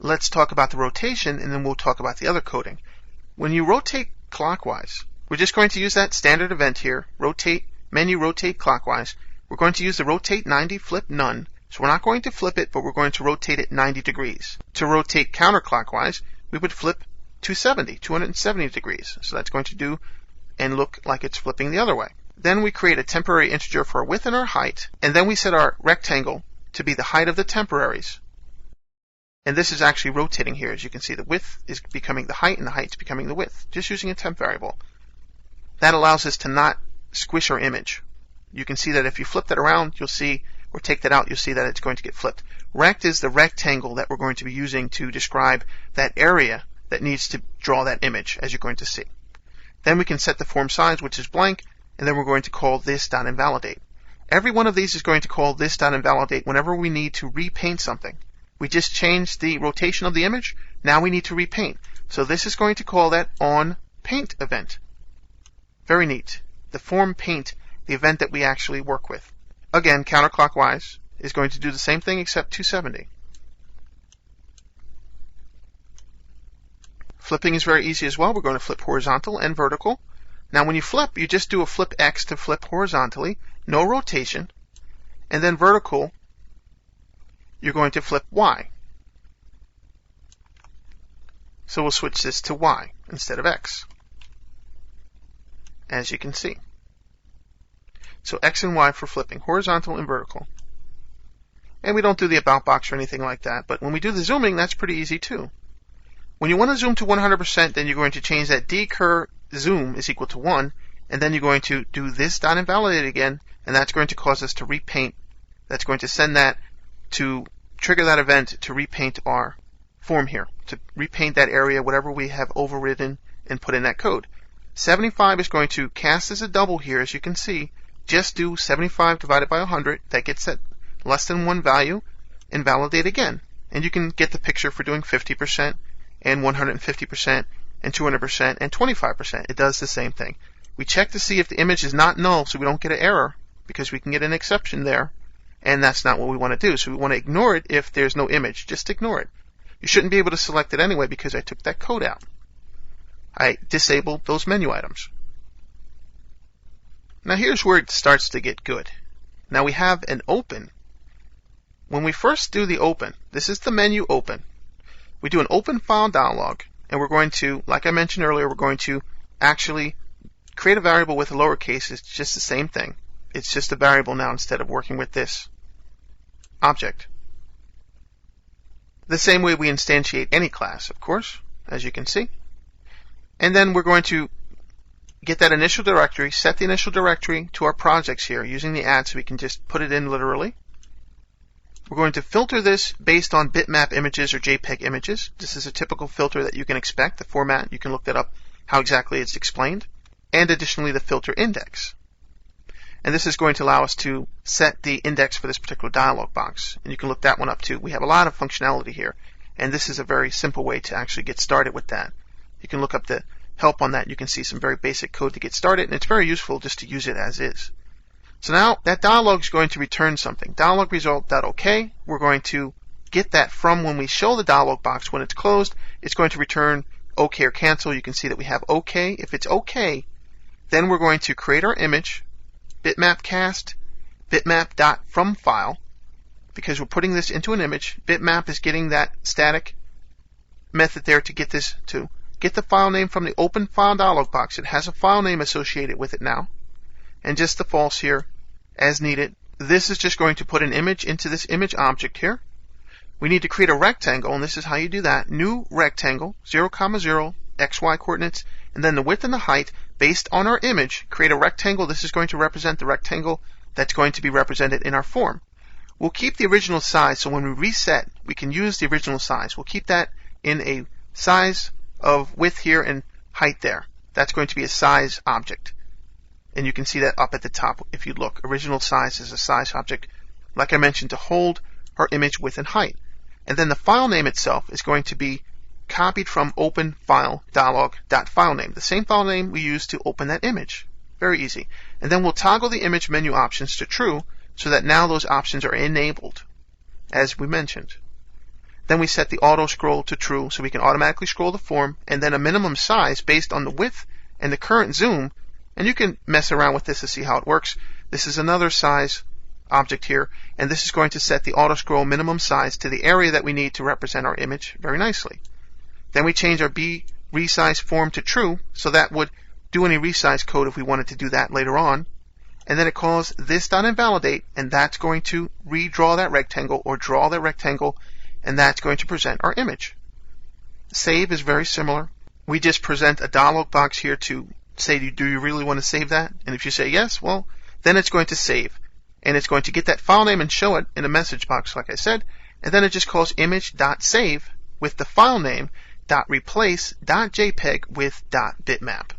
let's talk about the rotation, and then we'll talk about the other coding. When you rotate clockwise, we're just going to use that standard event here, rotate, menu rotate clockwise. We're going to use the rotate 90, flip none. So we're not going to flip it, but we're going to rotate it 90 degrees. To rotate counterclockwise, we would flip 270 degrees. So that's going to do and look like it's flipping the other way. Then we create a temporary integer for our width and our height, and then we set our rectangle to be the height of the temporaries. And this is actually rotating here. As you can see, the width is becoming the height and the height is becoming the width, just using a temp variable. That allows us to not squish our image. You can see that if you flip that around, you'll see, or take that out, you'll see that it's going to get flipped. Rect is the rectangle that we're going to be using to describe that area that needs to draw that image, as you're going to see. Then we can set the form size, which is blank, and then we're going to call this.invalidate. Every one of these is going to call this.invalidate whenever we need to repaint something. We just changed the rotation of the image. Now we need to repaint. So this is going to call that onPaint event. Very neat. The form paint, the event that we actually work with. Again, counterclockwise is going to do the same thing except 270. Flipping is very easy as well. We're going to flip horizontal and vertical. Now when you flip, you just do a flip X to flip horizontally, no rotation, and then vertical, you're going to flip Y. So we'll switch this to Y instead of X, as you can see. So X and Y for flipping, horizontal and vertical. And we don't do the about box or anything like that, but when we do the zooming, that's pretty easy too. When you want to zoom to 100%, then you're going to change that decur zoom is equal to 1, and then you're going to do this.invalidate again, and that's going to cause us to repaint. That's going to send that to trigger that event to repaint our form here, to repaint that area, whatever we have overridden and put in that code. 75 is going to cast as a double here, as you can see. Just do 75 divided by 100. That gets that less than 1 value. Invalidate again. And you can get the picture for doing 50% and 150% and 200% and 25%. It does the same thing. We check to see if the image is not null so we don't get an error, because we can get an exception there, and that's not what we want to do. So we want to ignore it if there's no image. Just ignore it. You shouldn't be able to select it anyway because I took that code out. I disabled those menu items. Now here's where it starts to get good. Now we have an open. When we first do the open, this is the menu open. We do an open file dialog, and we're going to, like I mentioned earlier, we're going to actually create a variable with a lowercase. It's just the same thing. It's just a variable now instead of working with this object. The same way we instantiate any class, of course, as you can see. And then we're going to get that initial directory, set the initial directory to our projects here using the add so we can just put it in literally. We're going to filter this based on bitmap images or JPEG images. This is a typical filter that you can expect. The format, you can look that up, how exactly it's explained. And additionally, the filter index. And this is going to allow us to set the index for this particular dialog box. And you can look that one up too. We have a lot of functionality here. And this is a very simple way to actually get started with that. You can look up the help on that. You can see some very basic code to get started. And it's very useful just to use it as is. So now that dialog is going to return something. Dialog result.OK. We're going to get that from when we show the dialog box. When it's closed, it's going to return OK or cancel. You can see that we have OK. If it's OK, then we're going to create our image, bitmap cast, bitmap.fromFile, because we're putting this into an image. Bitmap is getting that static method there to get this to get the file name from the open file dialog box. It has a file name associated with it now, and just the false here as needed. This is just going to put an image into this image object here. We need to create a rectangle, and this is how you do that. New rectangle, 0, 0, XY coordinates, and then the width and the height based on our image. Create a rectangle. This is going to represent the rectangle that's going to be represented in our form. We'll keep the original size, so when we reset, we can use the original size. We'll keep that in a size of width here and height there. That's going to be a size object. And you can see that up at the top if you look. Original size is a size object, like I mentioned, to hold our image width and height. And then the file name itself is going to be copied from open file dialog.filename, the same file name we used to open that image. Very easy. And then we'll toggle the image menu options to true so that now those options are enabled, as we mentioned. Then we set the auto scroll to true so we can automatically scroll the form, and then a minimum size based on the width and the current zoom. And you can mess around with this to see how it works. This is another size object here, and this is going to set the auto scroll minimum size to the area that we need to represent our image very nicely. Then we change our B resize form to true, so that would do any resize code if we wanted to do that later on. And then it calls this.invalidate, and that's going to redraw that rectangle or draw that rectangle, and that's going to present our image. Save is very similar. We just present a dialog box here to say, do you really want to save that? And if you say yes, well, then it's going to save. And it's going to get that file name and show it in a message box, like I said. And then it just calls image.save with the file name .replace.jpg with .bitmap.